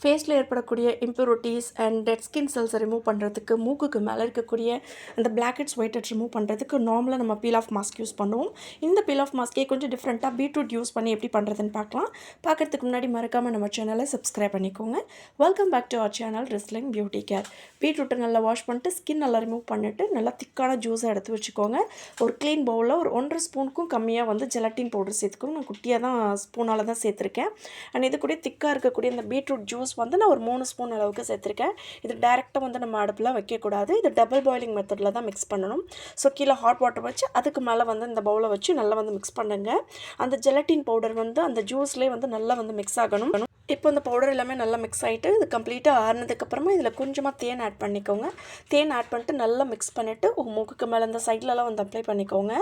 ஃபேஸில் ஏற்படக்கூடிய impurities and dead skin செல்ஸை ரிமூவ் பண்ணுறதுக்கு, மூக்குக்கு மேலே இருக்கக்கூடிய அந்த black heads white heads remove பண்ணுறதுக்கு நார்மலாக நம்ம பீல் ஆஃப் மாஸ்க் யூஸ் பண்ணுவோம். இந்த பீல் ஆஃப் மாஸ்க்கே கொஞ்சம் டிஃப்ரெண்ட்டாக பீட்ரூட் யூஸ் பண்ணி எப்படி பண்ணுறதுன்னு பார்க்கலாம். பார்க்குறதுக்கு முன்னாடி மறக்காமல் நம்ம சேனலை சப்ஸ்கிரைப் பண்ணிக்கோங்க. Welcome back to our channel wrestling beauty care. பீட்ரூட்டை நல்லா வாஷ் பண்ணிட்டு ஸ்கின் நல்லா ரிமூவ் பண்ணிவிட்டு நல்லா திக்கான ஜூஸை எடுத்து வச்சுக்கோங்க. ஒரு க்ளீன் பவுலில் ஒரு 1.5 ஸ்பூனுக்கும் கம்மியாக வந்து ஜெலட்டின் பவுடர் சேர்த்துக்கோங்க. நான் குட்டியாக தான் ஸ்பூனால் தான் சேர்த்துருக்கேன். அண்ட் இது கூட திக்காக இருக்கக்கூடிய இந்த பீட்ரூட் ஜூஸ் வந்து நான் ஒரு 3 ஸ்பூன் அளவுக்கு சேர்த்துருக்கேன். இது டேரெக்டாக வந்து நம்ம அடுப்பில் வைக்கக்கூடாது. இது டபுள் பாயிலிங் மெத்தடில் தான் மிக்ஸ் பண்ணணும். ஸோ கீழே ஹாட் வாட்டர் வச்சு அதுக்கு மேலே வந்து இந்த பவுலை வச்சு நல்லா வந்து மிக்ஸ் பண்ணுங்க. அந்த ஜெலட்டின் பவுடர் வந்து அந்த ஜூஸ்லேயே வந்து நல்லா வந்து மிக்ஸ் ஆகணும். இப்போ இந்த பவுடர் எல்லாமே நல்லா மிக்ஸ் ஆகிட்டு இது கம்ப்ளீட்டாக ஆறுனதுக்கப்புறமா இதில் கொஞ்சமாக தேன் ஆட் பண்ணிக்கோங்க. தேன் ஆட் பண்ணிட்டு நல்லா மிக்ஸ் பண்ணிவிட்டு மூக்குக்கு மேலே இந்த சைட்லலாம் வந்து அப்ளை பண்ணிக்கோங்க.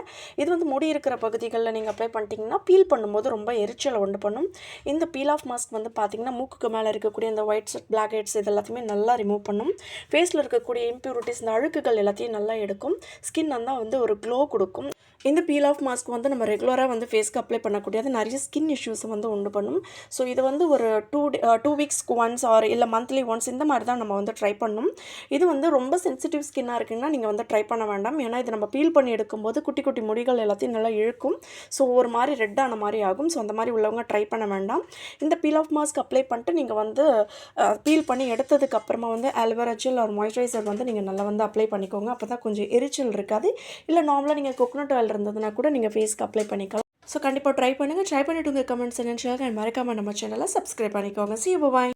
இது வந்து முடி இருக்கிற பகுதிகளில் நீங்கள் அப்ளை பண்ணிட்டீங்கன்னா பீல் பண்ணும்போது ரொம்ப எரிச்சலை உண்டு பண்ணும். இந்த பீல் ஆஃப் மாஸ்க் வந்து பார்த்திங்கன்னா மூக்குக்கு மேலே இருக்கக்கூடிய இந்த ஒயிட் செட் பிளாக் ஹெட்ஸ் இது எல்லாத்தையுமே நல்லா ரிமூவ் பண்ணும். ஃபேஸில் இருக்கக்கூடிய இம்ப்யூரிட்டிஸ் இந்த அழுக்குகள் எல்லாத்தையும் நல்லா எடுக்கும். ஸ்கின் வந்து ஒரு க்ளோ கொடுக்கும். இந்த பீல் ஆஃப் மாஸ்க் வந்து நம்ம ரெகுலராக வந்து ஃபேஸ்க்கு அப்ளை பண்ணக்கூடியது நிறைய ஸ்கின் இஷ்யூஸை வந்து உண்டு பண்ணும். ஸோ இது வந்து ஒரு 2 வீக்ஸ்க்கு ஒன்ஸ் ஆர் இல்லை மந்த்லி ஒன்ஸ் இந்த மாதிரி தான் நம்ம வந்து ட்ரை பண்ணணும். இது வந்து ரொம்ப சென்சிட்டிவ் ஸ்கின்னாக இருக்குன்னா நீங்கள் வந்து ட்ரை பண்ண வேண்டாம். ஏன்னா இது நம்ம பீல் பண்ணி எடுக்கும்போது குட்டி குட்டி முடிகள் எல்லாத்தையும் நல்லா இழுக்கும். ஸோ ஒரு மாதிரி ரெட்டான மாதிரி ஆகும். ஸோ அந்த மாதிரி உள்ளவங்க ட்ரை பண்ண வேண்டாம். இந்த பீல் ஆஃப் மாஸ்க் அப்ளை பண்ணிட்டு நீங்கள் வந்து பீல் பண்ணி எடுத்ததுக்கப்புறமா வந்து ஆலோவேரா ஜெல் ஒரு மாய்ஸ்சரைசர் வந்து நீங்கள் நல்லா வந்து அப்ளை பண்ணிக்கோங்க. அப்போ தான் கொஞ்சம் எரிச்சல் இருக்காது. இல்லை நார்மலாக நீங்கள் கோகோனட் ஆயில் இருந்ததுன்னா கூட நீங்கள் ஃபேஸ்க்கு அப்ளை பண்ணிக்கலாம். ஸோ கண்டிப்பாக ட்ரை பண்ணுங்கள். ட்ரை பண்ணிவிட்டு உங்கள் கமெண்ட்ஸ் என்னன்னு சொல்லுங்கள். மறக்காமல் நம்ம சேனலை சப்ஸ்கிரைப் பண்ணிக்கோங்க. See you, bye.